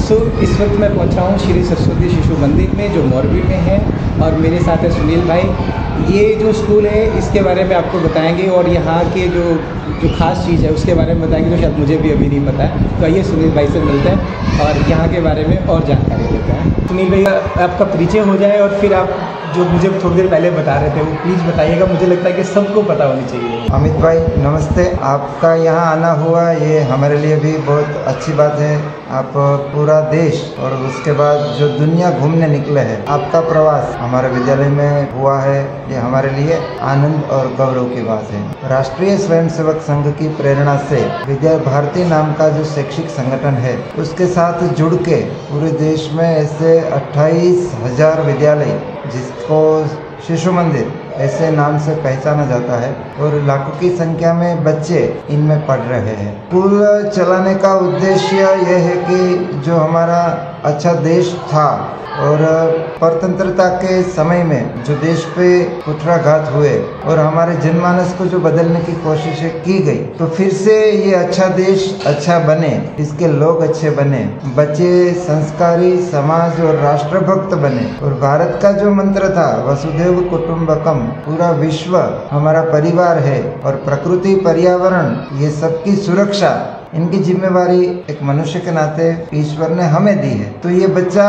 इस वक्त मैं पहुंचा हूं श्री सरस्वती शिशु मंदिर में, जो मोरबी में है, और मेरे साथ है सुनील भाई। ये जो स्कूल है इसके बारे में आपको बताएंगे, और यहाँ के जो ख़ास चीज़ है उसके बारे में बताएंगे, तो शायद मुझे भी अभी नहीं पता है। तो आइए सुनील भाई से मिलते हैं और यहाँ के बारे में और जानकारी लेते हैं। सुनील भाई, आपका परिचय हो जाए और फिर आप जो मुझे थोड़ी देर पहले बता रहे थे वो प्लीज़ बताइएगा। मुझे लगता है कि सबको पता होनी चाहिए। अमित भाई नमस्ते। आपका यहाँ आना हुआ ये हमारे लिए भी बहुत अच्छी बात है। आप पूरा देश और उसके बाद जो दुनिया घूमने निकले हैं, आपका प्रवास हमारे विद्यालय में हुआ है, ये हमारे लिए आनंद और गौरव की बात है। राष्ट्रीय स्वयंसेवक संघ की प्रेरणा से विद्या भारती नाम का जो शैक्षिक संगठन है उसके साथ जुड़ के पूरे देश में ऐसे 28,000 विद्यालय, जिसको शिशु मंदिर ऐसे नाम से पहचाना जाता है, और लाखों की संख्या में बच्चे इनमें पढ़ रहे हैं। स्कूल चलाने का उद्देश्य यह है कि जो हमारा अच्छा देश था और परतंत्रता के समय में जो देश पे कुठाराघात हुए और हमारे जनमानस को जो बदलने की कोशिशें की गई, तो फिर से ये अच्छा देश अच्छा बने, इसके लोग अच्छे बने, बच्चे संस्कारी, समाज और राष्ट्रभक्त बने। और भारत का जो मंत्र था वसुधैव कुटुंबकम, पूरा विश्व हमारा परिवार है, और प्रकृति, पर्यावरण, ये सबकी सुरक्षा, इनकी जिम्मेवारी एक मनुष्य के नाते ईश्वर ने हमें दी है। तो ये बच्चा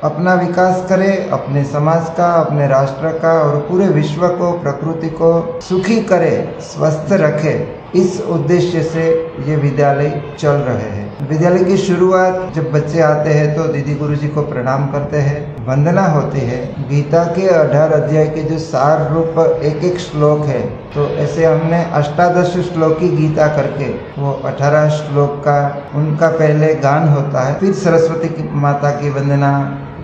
अपना विकास करे, अपने समाज का, अपने राष्ट्र का और पूरे विश्व को, प्रकृति को सुखी करे, स्वस्थ रखे, इस उद्देश्य से ये विद्यालय चल रहे हैं। विद्यालय की शुरुआत जब बच्चे आते हैं तो दीदी गुरुजी को प्रणाम करते हैं, वंदना होती है। गीता के 18 अध्याय के जो सार रूप एक एक श्लोक है, तो ऐसे हमने 18 श्लोकी गीता करके वो 18 श्लोक का उनका पहले गान होता है, फिर सरस्वती की माता की वंदना,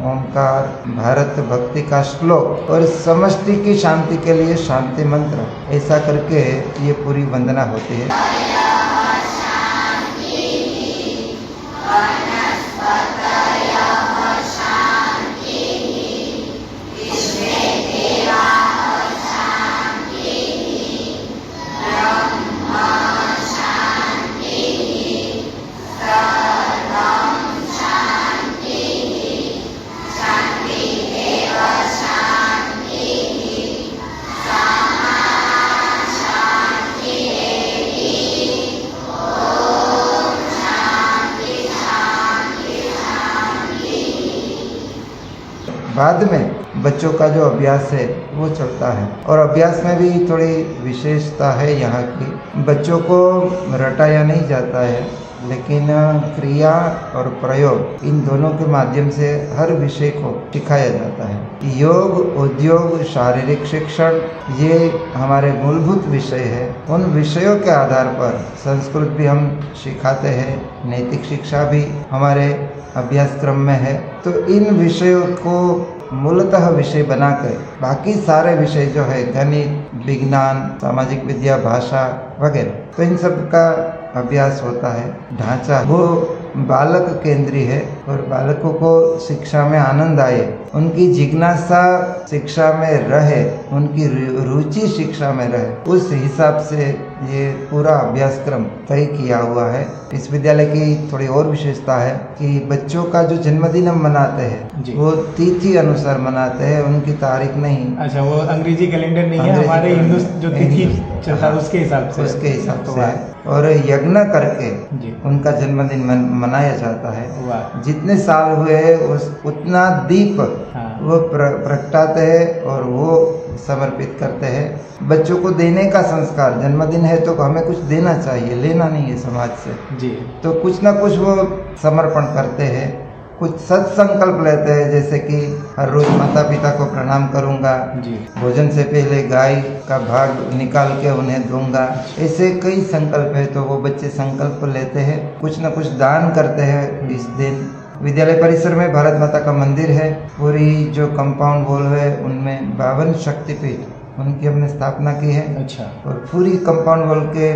ओंकार, भारत भक्ति का श्लोक और समष्टि की शांति के लिए शांति मंत्र, ऐसा करके ये पूरी वंदना होती है। बाद में बच्चों का जो अभ्यास है वो चलता है, और अभ्यास में भी थोड़ी विशेषता है यहाँ की। बच्चों को रटाया नहीं जाता है, लेकिन क्रिया और प्रयोग, इन दोनों के माध्यम से हर विषय को सिखाया जाता है। योग, उद्योग, शारीरिक शिक्षण, ये हमारे मूलभूत विषय है। उन विषयों के आधार पर संस्कृत भी हम सिखाते हैं, नैतिक शिक्षा भी हमारे अभ्यासक्रम में है। तो इन विषयों को मूलतः विषय बनाकर बाकी सारे विषय जो है, गणित, विज्ञान, सामाजिक विद्या, भाषा वगैरह, तो इन सब का अभ्यास होता है। ढांचा वो बालक केंद्रीय है, और बालकों को शिक्षा में आनंद आए, उनकी जिज्ञासा शिक्षा में रहे, उनकी रुचि शिक्षा में रहे, उस हिसाब से ये पूरा अभ्यासक्रम तय किया हुआ है। इस विद्यालय की थोड़ी और विशेषता है कि बच्चों का जो जन्मदिन हम मनाते हैं वो तिथि अनुसार मनाते हैं, उनकी तारीख नहीं। अच्छा, वो अंग्रेजी कैलेंडर नहीं है, हमारे हिंदू जो तिथि चलता है उसके हिसाब से है। और यज्ञ करके उनका जन्मदिन मनाया जाता है। जितने साल हुए उतना दीप वो प्रगटाते हैं और वो समर्पित करते हैं। बच्चों को देने का संस्कार, जन्मदिन है तो हमें कुछ देना चाहिए, लेना नहीं है समाज से जी। तो कुछ ना कुछ वो समर्पण करते हैं, कुछ सत्संकल्प लेते हैं, जैसे कि हर रोज माता पिता को प्रणाम करूंगा जी, भोजन से पहले गाय का भाग निकाल के उन्हें दूंगा, ऐसे कई संकल्प है। तो वो बच्चे संकल्प लेते हैं, कुछ न कुछ दान करते हैं इस दिन। विद्यालय परिसर में भारत माता का मंदिर है, पूरी जो कंपाउंड वॉल है उनमें 52 शक्तिपीठ उनकी हमने स्थापना की है। अच्छा। और पूरी कंपाउंड वॉल के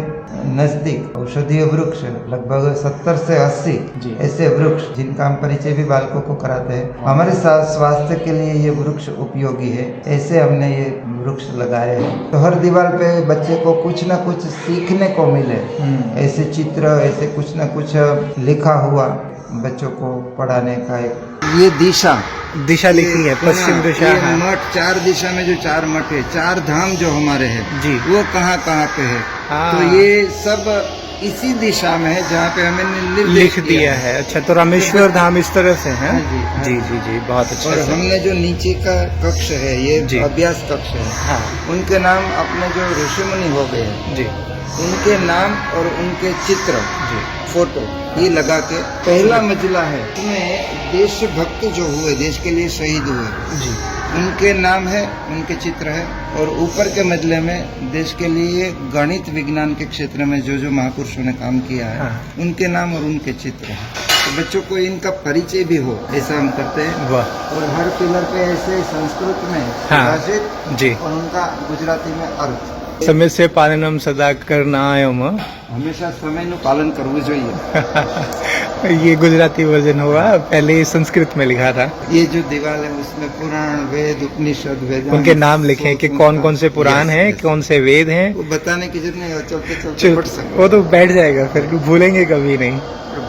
नजदीक औषधीय वृक्ष लगभग 70 से 80 ऐसे वृक्ष, जिनका हम परिचय भी बालकों को कराते हैं। हमारे साथ स्वास्थ्य के लिए ये वृक्ष उपयोगी है, ऐसे हमने ये वृक्ष लगाए हैं। तो हर दीवार पे बच्चे को कुछ ना कुछ सीखने को मिले, ऐसे चित्र, ऐसे कुछ ना कुछ लिखा हुआ, बच्चों को पढ़ाने का एक ये दिशा लिखी है, पश्चिम दिशा है। मठ 4 दिशा में जो 4 मठ है, 4 धाम जो हमारे हैं जी, वो कहाँ कहाँ पे है। तो ये सब इसी दिशा में है जहाँ पे हमें लिख दिया है। अच्छा, तो रामेश्वर धाम इस तरह से है। जी जी जी, बहुत अच्छा। और हमने जो नीचे का कक्ष है ये अभ्यास कक्ष है। हाँ। उनके नाम अपने जो ऋषि मुनि हो गए हैं जी, उनके नाम और उनके चित्र जी, फोटो ये लगा के पहला मंजिला है। इसमें देशभक्त जो हुए, देश के लिए शहीद हुए जी, उनके नाम है, उनके चित्र है। और ऊपर के मंजिले में देश के लिए गणित विज्ञान के क्षेत्र में जो जो महापुरुषों ने काम किया है, हाँ, उनके नाम और उनके चित्र है। तो बच्चों को इनका परिचय भी हो, ऐसा हम करते हैं। और हर पिलर पे ऐसे संस्कृत में प्रकाशित जी, और उनका गुजराती में अर्थ। समय से पालनम सदा करना आयम, हमेशा समय નું पालन करવું જોઈએ। ये गुजराती वर्जन हुआ, पहले संस्कृत में लिखा था। ये जो दीवार है उसमें पुराण, वेद, उपनिषद, वेदांत, उनके नाम लिखे हैं कि कौन कौन से पुराण हैं, कौन से वेद हैं। वो बताने की जरूरत नहीं, चलते चलते पढ़ सकते। वो तो बैठ जाएगा, फिर भूलेंगे कभी नहीं।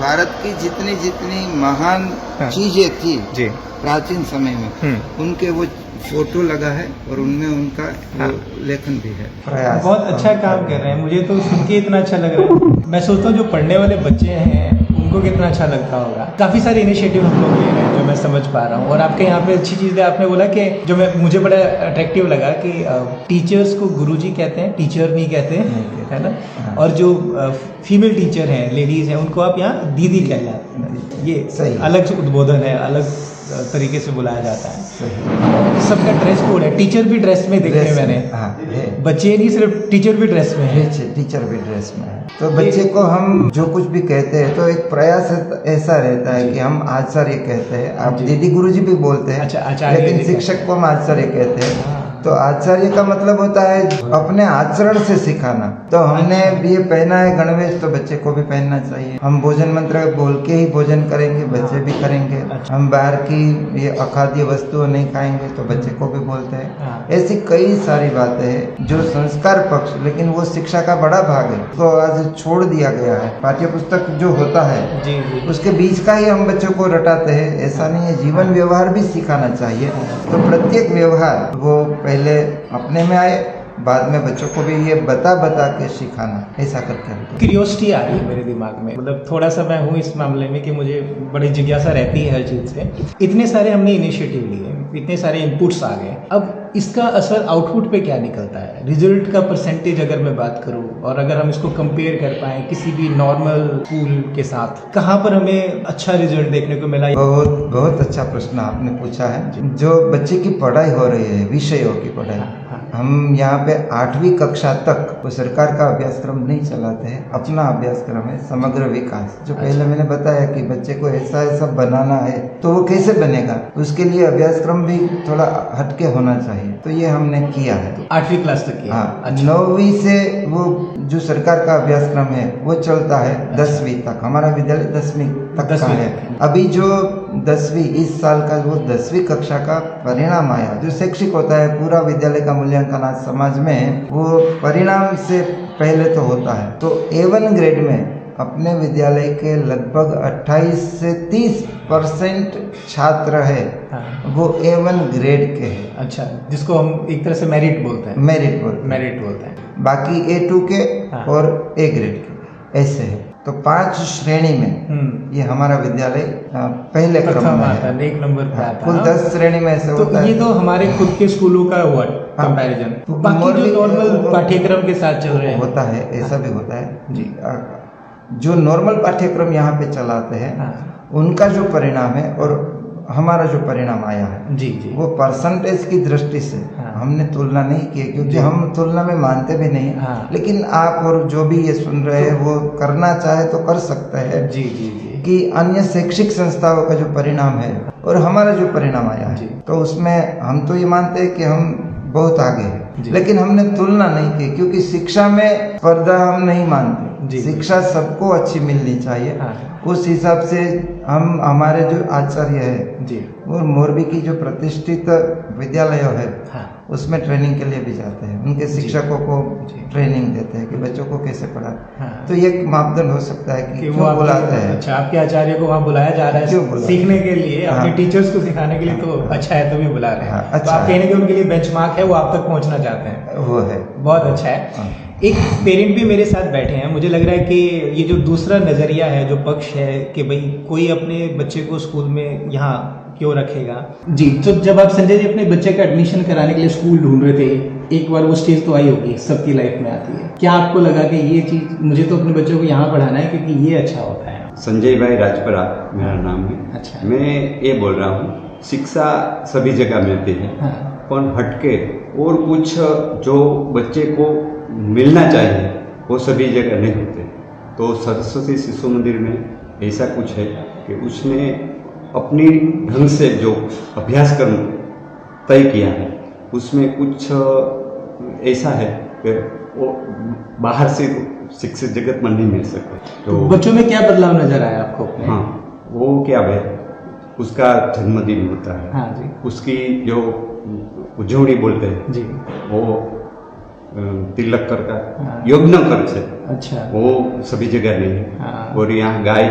भारत की जितनी जितनी महान चीजें थी जी प्राचीन समय में, उनके वो फोटो लगा है और उनमें उनका लेखन भी है। बहुत अच्छा काम कर रहे हैं, मुझे तो सुन के इतना अच्छा लग रहा है। मैं सोचता हूँ जो पढ़ने वाले बच्चे हैं उनको कितना अच्छा लगता होगा। काफ़ी सारे इनिशिएटिव हम लोग ले रहे हैं जो मैं समझ पा रहा हूँ। और आपके यहाँ पे अच्छी चीज़ है, आपने बोला कि जो मुझे बड़ा अट्रैक्टिव लगा कि टीचर्स को गुरुजी कहते हैं, टीचर नहीं कहते हैं, है ना। और जो फीमेल टीचर हैं, लेडीज़ हैं, उनको आप यहाँ दीदी कहलाते हैं। ये सही अलग से उद्बोधन है, अलग तरीके से बुलाया जाता है। सबका ड्रेस कोड है, टीचर भी ड्रेस में देखे मैंने। बच्चे नहीं, सिर्फ टीचर भी ड्रेस में है। टीचर भी ड्रेस में है। तो बच्चे को हम जो कुछ भी कहते हैं तो एक प्रयास ऐसा रहता है कि हम आचार्य कहते हैं, आप दीदी गुरुजी भी बोलते हैं। अच्छा, लेकिन शिक्षक को हम आचार्य कहते हैं। तो आचार्य का मतलब होता है अपने आचरण से सिखाना। तो हमने ये पहना है गणवेश, तो बच्चे को भी पहनना चाहिए। हम भोजन मंत्र बोल के ही भोजन करेंगे, बच्चे भी करेंगे। हम बाहर की ये अखाद्य वस्तुएं नहीं खाएंगे, तो बच्चे को भी बोलते हैं। ऐसी कई सारी बातें हैं जो संस्कार पक्ष, लेकिन वो शिक्षा का बड़ा भाग है, तो आज छोड़ दिया गया है। पाठ्य पुस्तक जो होता है उसके बीच का ही हम बच्चों को रटाते हैं, ऐसा नहीं है। जीवन व्यवहार भी सिखाना चाहिए। तो प्रत्येक व्यवहार वो पहले अपने में आए, बाद में बच्चों को भी ये बता के सिखाना, ऐसा करके। क्यूरियोसिटी आ रही है मेरे दिमाग में, मतलब थोड़ा सा मैं हूँ इस मामले में कि मुझे बड़ी जिज्ञासा रहती है हर चीज़ से। इतने सारे हमने इनिशिएटिव लिए, इतने सारे इनपुट्स आ गए, अब इसका असर आउटपुट पे क्या निकलता है? रिजल्ट का परसेंटेज अगर मैं बात करूँ, और अगर हम इसको कंपेयर कर पाए किसी भी नॉर्मल स्कूल के साथ, कहाँ पर हमें अच्छा रिजल्ट देखने को मिला? बहुत अच्छा प्रश्न आपने पूछा है। जो बच्चे की पढ़ाई हो रही है, विषयों की पढ़ाई, हम यहाँ पे 8वीं कक्षा तक वो सरकार का अभ्यासक्रम नहीं चलाते हैं, अपना अभ्यासक्रम है समग्र विकास। जो पहले मैंने बताया कि बच्चे को ऐसा ऐसा बनाना है, तो वो कैसे बनेगा, उसके लिए अभ्यासक्रम भी थोड़ा हटके होना चाहिए। तो ये हमने किया है। 8वीं क्लास तक किया? हाँ, 9वीं से वो जो सरकार का अभ्यासक्रम है वो चलता है 10वीं तक। हमारा विद्यालय 10वीं तक का है। अभी जो 10वीं इस साल का वो 10वीं कक्षा का परिणाम आया, जो शैक्षिक होता है, पूरा विद्यालय का मूल्यांकन आज समाज में वो परिणाम से पहले तो होता है। तो A1 ग्रेड में अपने विद्यालय के लगभग 28 से 30% छात्र है, वो A1 ग्रेड के हैं। अच्छा, जिसको हम एक तरह से मेरिट बोलते हैं। मेरिट बोलते हैं। बाकी A2 के और A ग्रेड के ऐसे है। तो 5 श्रेणी में ये हमारा विद्यालय पहले क्रम में है, 1 नंबर पे आता है। कुल 10 श्रेणी में ऐसे होता है। ये तो हमारे खुद के स्कूलों का हुआ कंपैरिजन, बाकी जो नॉर्मल पाठ्यक्रम के साथ चल रहे हैं होता है, ऐसा भी होता है जी। जो नॉर्मल पाठ्यक्रम यहाँ पे चलाते हैं उनका जो परिणाम है और हमारा जो परिणाम आया है जी, वो परसेंटेज की दृष्टि से हमने तुलना नहीं की, क्योंकि हम तुलना में मानते भी नहीं। लेकिन आप और जो भी ये सुन रहे हैं वो करना चाहे तो कर सकते हैं जी, कि अन्य शैक्षिक संस्थाओं का जो परिणाम है और हमारा जो परिणाम आया है, तो उसमें हम तो ये मानते हैं कि हम बहुत आगे हैं। लेकिन हमने तुलना नहीं की, क्योंकि शिक्षा में स्पर्धा हम नहीं मानते। शिक्षा सबको अच्छी मिलनी चाहिए। उस हिसाब से हम हमारे जो आचार्य है जी, वो मोरबी की जो प्रतिष्ठित विद्यालय है उसमें ट्रेनिंग के लिए भी जाते हैं, उनके शिक्षकों को ट्रेनिंग देते हैं कि बच्चों को कैसे पढ़ाते। तो ये मापदंड हो सकता है कि क्यों बुलाते हैं। अच्छा, आपके आचार्य को वहाँ बुलाया जा रहा है क्यों सीखने के लिए, अपने टीचर्स को सिखाने के लिए, तो अच्छा है, तो भी बुला रहे हैं। तो आप कहने के उनके लिए बेंचमार्क है, वो आप तक पहुँचना चाहते हैं, वो है, बहुत अच्छा है। एक पेरेंट भी मेरे साथ बैठे हैं, मुझे लग रहा है कि ये जो दूसरा नजरिया है, जो पक्ष है कि भाई कोई अपने बच्चे को स्कूल में यहाँ क्यों रखेगा जी। तो जब आप संजय जी अपने बच्चे का एडमिशन कराने के लिए स्कूल ढूंढ रहे थे, एक बार वो स्टेज तो आई होगी, सबकी लाइफ में आती है, क्या आपको लगा कि ये चीज मुझे तो अपने बच्चों को यहाँ पढ़ाना है क्योंकि ये अच्छा होता है? संजय भाई राजपुरा मेरा नाम है। अच्छा, मैं ये बोल रहा हूँ, शिक्षा सभी जगह मिलती है, पर हटके और कुछ जो बच्चे को मिलना चाहिए वो सभी जगह नहीं होते। तो सरस्वती शिशु मंदिर में ऐसा कुछ है कि उसने अपनी ढंग से जो अभ्यासक्रम तय किया है उसमें कुछ ऐसा है कि वो बाहर से शिक्षित जगत में नहीं मिल सकते। तो बच्चों में क्या बदलाव नजर आया आपको अपने? हाँ, वो क्या है, उसका जन्मदिन होता है। हाँ जी। उसकी जो उजवणी बोलते हैं जी, वो तिलक कर का यज्ञ कर से, अच्छा, वो सभी जगह नहीं है। और यहाँ गाय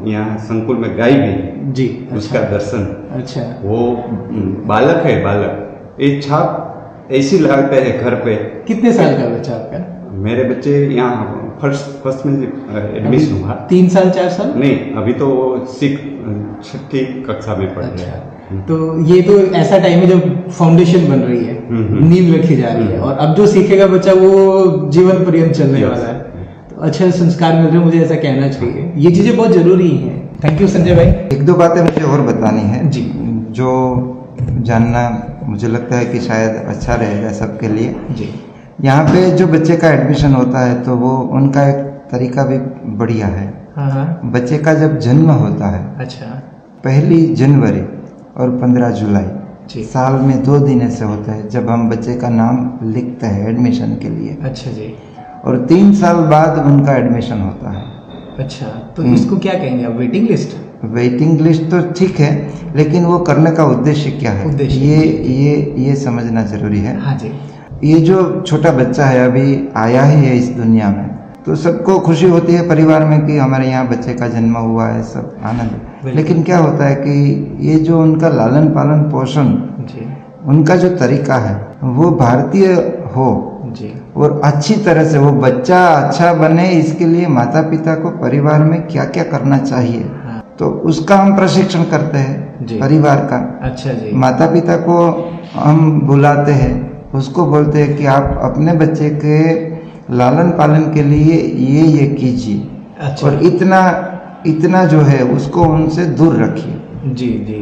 यहाँ संकुल में गाय भी है जी, उसका दर्शन, अच्छा, वो बालक है, बालक एक छाप ऐसी लगते है घर पे। कितने साल का बच्चा आपका? मेरे बच्चे यहाँ फर्स्ट में एडमिशन हुआ। 3 साल 4 साल नहीं, अभी तो 6ठी कक्षा में पढ़ रहे हैं। तो ये तो ऐसा टाइम है जब फाउंडेशन बन रही है, नींव रखी जा रही है, और अब जो सीखेगा बच्चा वो जीवन पर्यंत चलने वाला है। तो अच्छे संस्कार मिल रहे हैं, मुझे ऐसा कहना चाहिए। ये चीजें बहुत जरूरी हैं। थैंक यू संजय भाई। 1-2 बातें मुझे और बतानी है जी, जो जानना मुझे लगता है कि शायद अच्छा रहेगा सबके लिए जी। यहाँ पे जो बच्चे का एडमिशन होता है तो वो उनका एक तरीका भी बढ़िया है। बच्चे का जब जन्म होता है, अच्छा, 1 जनवरी और 15 जुलाई साल में 2 दिन ऐसे होता है जब हम बच्चे का नाम लिखते हैं एडमिशन के लिए। अच्छा जी। और 3 साल बाद उनका एडमिशन होता है। अच्छा, तो इसको क्या कहेंगे आप, वेटिंग लिस्ट? वेटिंग लिस्ट तो ठीक है, लेकिन वो करने का उद्देश्य क्या है, उद्देश्य ये समझना जरूरी है। हाँ जी। ये जो छोटा बच्चा है, अभी आया ही है इस दुनिया में, तो सबको खुशी होती है परिवार में कि हमारे यहाँ बच्चे का जन्म हुआ है, सब आनंद। लेकिन क्या होता है कि ये जो उनका लालन पालन पोषण जी, उनका जो तरीका है वो भारतीय हो जी, और अच्छी तरह से वो बच्चा अच्छा बने, इसके लिए माता पिता को परिवार में क्या क्या करना चाहिए, तो उसका हम प्रशिक्षण करते हैं परिवार का। अच्छा जी। माता पिता को हम बुलाते हैं, उसको बोलते हैं कि आप अपने बच्चे के लालन पालन के लिए ये कीजिए। अच्छा। और इतना जो है उसको उनसे दूर रखिए जी जी।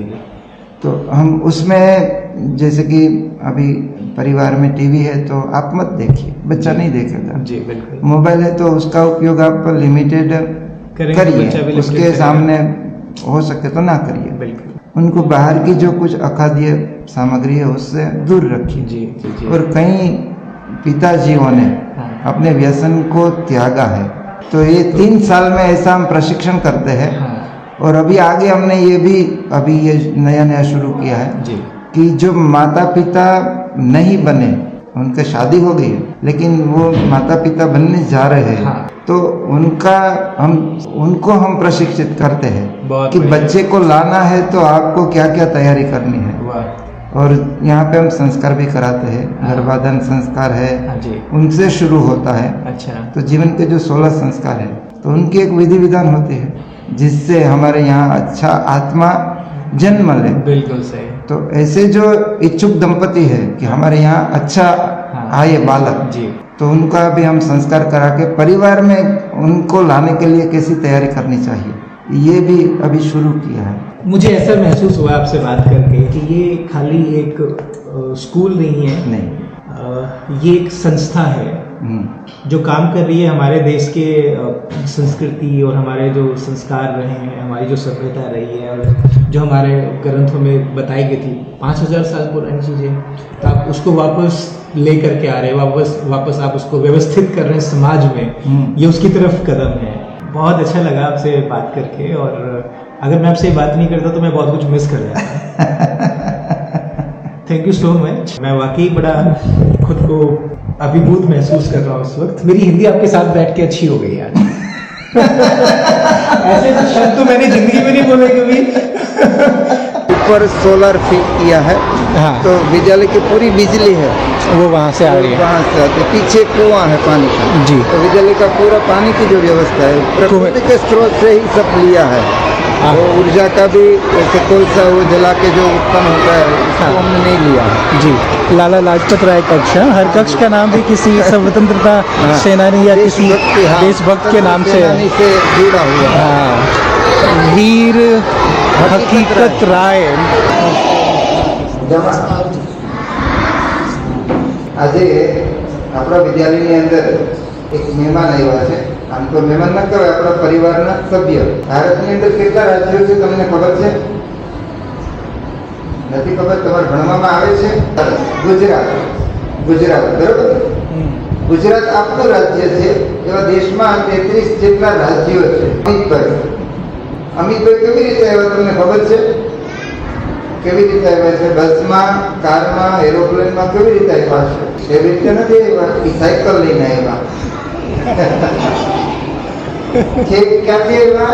तो हम उसमें जैसे कि अभी परिवार में टीवी है तो आप मत देखिए, बच्चा नहीं देखेगा जी, बिल्कुल। मोबाइल है तो उसका उपयोग आप लिमिटेड करिए, उसके सामने हो सके तो ना करिए, बिल्कुल। उनको बाहर की जो कुछ अखाद्य सामग्री है उससे दूर रखिए जी, जी, जी। और कई पिताजियों ने अपने व्यसन को त्यागा है, तो ये 3 साल में ऐसा हम प्रशिक्षण करते हैं। और अभी आगे हमने ये भी अभी ये नया शुरू किया है जी, कि जो माता पिता नहीं बने, उनका शादी हो गई है लेकिन वो माता पिता बनने जा रहे हैं, तो उनको हम प्रशिक्षित करते हैं कि बच्चे को लाना है तो आपको क्या क्या तैयारी करनी है। और यहाँ पे हम संस्कार भी कराते हैं, गर्भाधान संस्कार है उनसे शुरू होता है। अच्छा। तो जीवन के जो 16 संस्कार है तो उनकी एक विधि विधान होती है जिससे हमारे यहाँ अच्छा आत्मा जन्म ले। बिल्कुल सही। तो ऐसे जो इच्छुक दंपति है कि हमारे यहाँ अच्छा आए बालक जी, तो उनका भी हम संस्कार करा के परिवार में उनको लाने के लिए कैसी तैयारी करनी चाहिए, ये भी अभी शुरू किया है। मुझे ऐसा महसूस हुआ आपसे बात करके कि ये खाली एक स्कूल नहीं है, नहीं, ये एक संस्था है जो काम कर रही है हमारे देश के संस्कृति और हमारे जो संस्कार रहे हैं, हमारी जो सभ्यता रही है और जो हमारे ग्रंथों में बताई गई थी 5000 साल पुरानी चीज़ें, तो आप उसको वापस ले करके आ रहे हैं, वापस आप उसको व्यवस्थित कर रहे हैं समाज में। ये उसकी तरफ कदम है। बहुत अच्छा लगा आपसे बात करके, और अगर मैं आपसे बात नहीं करता तो मैं बहुत कुछ मिस कर जाता। Thank you so much. मैं वाकई बड़ा खुद को अभिभूत महसूस कर रहा हूँ इस वक्त। मेरी हिंदी आपके साथ बैठ के अच्छी हो गई आज। ऐसे तो शब्द तो मैंने जिंदगी में नहीं बोले कभी। ऊपर सोलर फिट किया है। हाँ। तो विद्यालय की पूरी बिजली है वो वहाँ से आ रही है। वहाँ से आती है। पीछे कुआं है पानी का। जी। तो विद्यालय का पूरा पानी की जो व्यवस्था है प्रकृति के स्रोत से ही सब लिया है। वो ऊर्जा का भी जैसे कोलसा वो जला के जो उत्पन्न होता है उसको हमने नहीं लिया। जी। लाला लाजपत राय कक्ष, हर कक्ष का नाम भी किसी स्वतंत्रता सेनानी या किसी देशभक्त के नाम से जुड़ा हुआ है। वीर हकीकत राय। આજે આપણા વિદ્યાલયની અંદર એક મહેમાન આવ્યા છે. આમ તો મહેમાન ન કહેવાય, આપણા પરિવારના સભ્ય. ભારતની અંદર કેટલા રાજ્યો છે તમને ખબર છે? નથી ખબર? તમારે ભણવામાં આવે છે? ગુજરાત બરોબર. ગુજરાત આપણું રાજ્ય છે. એવા દેશમાં 33 જેટલા રાજ્યો છે. અમિતભાઈ કેવી રીતે આવ્યા તમને ખબર છે? કેવી રીતે આવ્યા છે? બસમાં, કારમાં, એરોપ્લેનમાં કેવી રીતે આવ્યા છે? એવી રીતે નથી આવ્યા. એ સાયકલ લઈને આવ્યા. ક્યાંથી આવ્યા?